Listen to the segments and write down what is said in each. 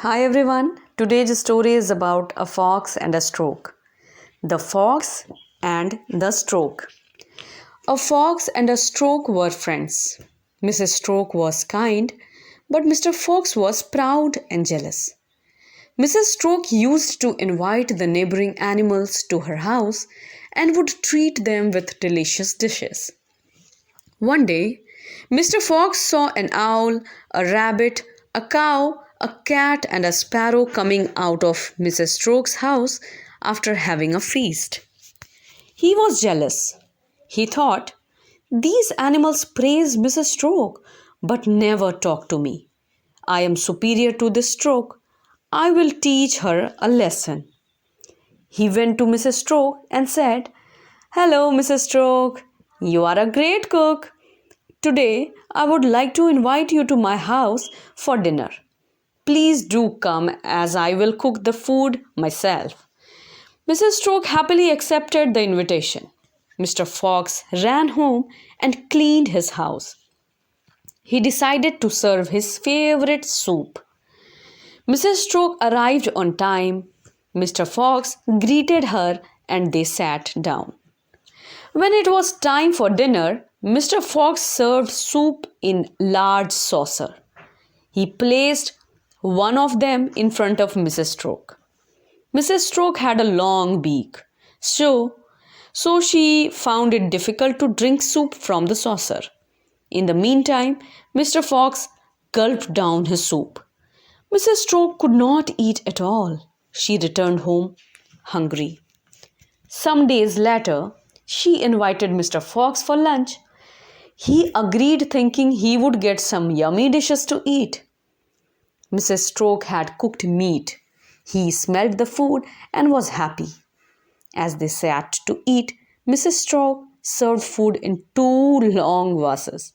Hi everyone, today's story is about a fox and a stork. The fox and the stork. A fox and a stork were friends. Mrs. Stork was kind, but Mr. Fox was proud and jealous. Mrs. Stork used to invite the neighboring animals to her house and would treat them with delicious dishes. One day, Mr. Fox saw an owl, a rabbit, a cow, a cat, and a sparrow coming out of Mrs. Stork's house after having a feast. He was jealous. He thought, "These animals praise Mrs. Stork, but never talk to me. I am superior to this Stork. I will teach her a lesson." He went to Mrs. Stork and said, "Hello, Mrs. Stork. You are a great cook. Today, I would like to invite you to my house for dinner. Please do come as I will cook the food myself." Mrs. Stork happily accepted the invitation. Mr. Fox ran home and cleaned his house. He decided to serve his favorite soup. Mrs. Stork arrived on time. Mr. Fox greeted her and they sat down. When it was time for dinner, Mr. Fox served soup in large saucer. He placed one of them in front of Mrs. Stork. Mrs. Stork had a long beak, so she found it difficult to drink soup from the saucer. In the meantime, Mr. Fox gulped down his soup. Mrs. Stork could not eat at all. She returned home hungry. Some days later, she invited Mr. Fox for lunch. He agreed, thinking he would get some yummy dishes to eat. Mrs. Stork had cooked meat. He smelled the food and was happy. As they sat to eat, Mrs. Stork served food in two long vases.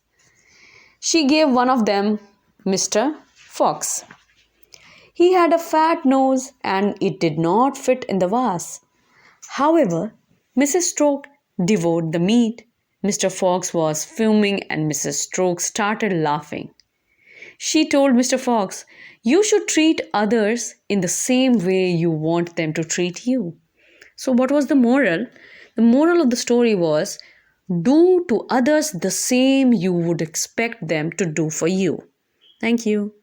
She gave one of them Mr. Fox. He had a fat nose and it did not fit in the vase. However, Mrs. Stork devoured the meat. Mr. Fox was fuming and Mrs. Stork started laughing. She told Mr. Fox, "You should treat others in the same way you want them to treat you." So, what was the moral? The moral of the story was, do to others the same you would expect them to do for you. Thank you.